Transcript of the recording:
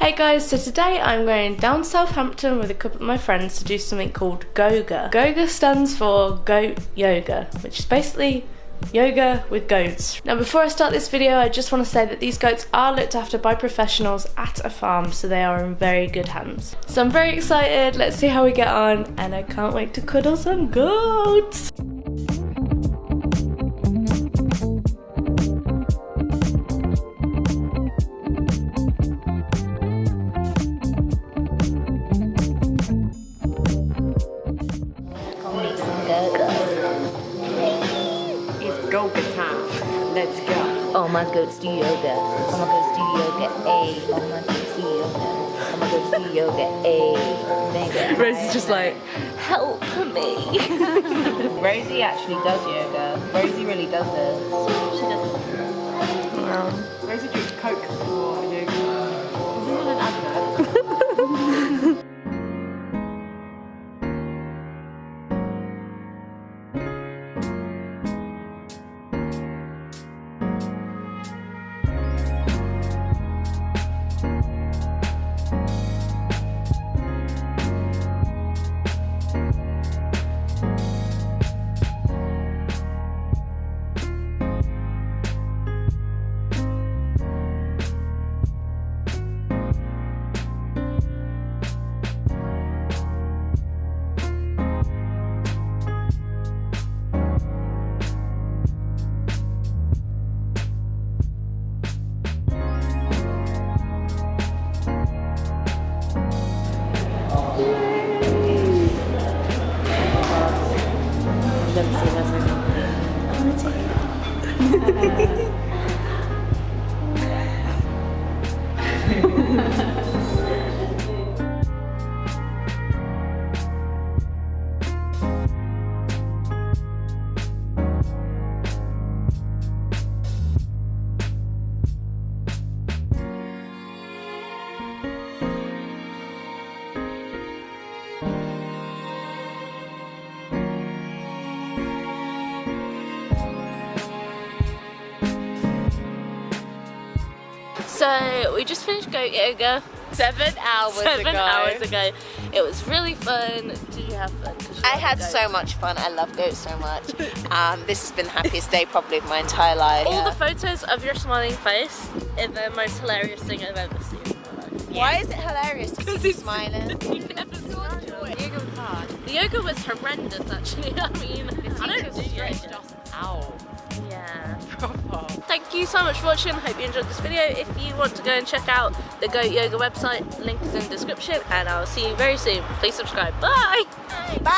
Hey guys, so today I'm going down to Southampton with a couple of my friends to do something called Goga. Goga stands for goat yoga, which is basically yoga with goats. Now before I start this video, I just want to say that these goats are looked after by professionals at a farm, so they are in very good hands. So I'm very excited, let's see how we get on, and I can't wait to cuddle some goats! It's Goga time. Let's go. Oh my goats do yoga. Oh my goats do yoga. Ayy. Oh my goats do yoga. Oh my goats do yoga. Ayy. Rosie's just like, help me. Rosie actually does yoga. Rosie really does this. She doesn't. Rosie drinks Coke for yoga. Is it an advert? So we just finished goat yoga 7 hours ago. It was really fun. Did you have fun? I had so much fun. I love goats so much. This has been the happiest day probably of my entire life. All the photos of your smiling face is the most hilarious thing I've ever seen in my life. Why is it hilarious to see you smiling? You never saw it. The yoga was hard. The yoga was horrendous actually. I mean, I don't do yoga. Out. Yeah. Proper. Thank you so much for watching. Hope you enjoyed this video. If you want to go and check out the Goat Yoga website, link is in the description, and I'll see you very soon. Please subscribe. Bye! Bye!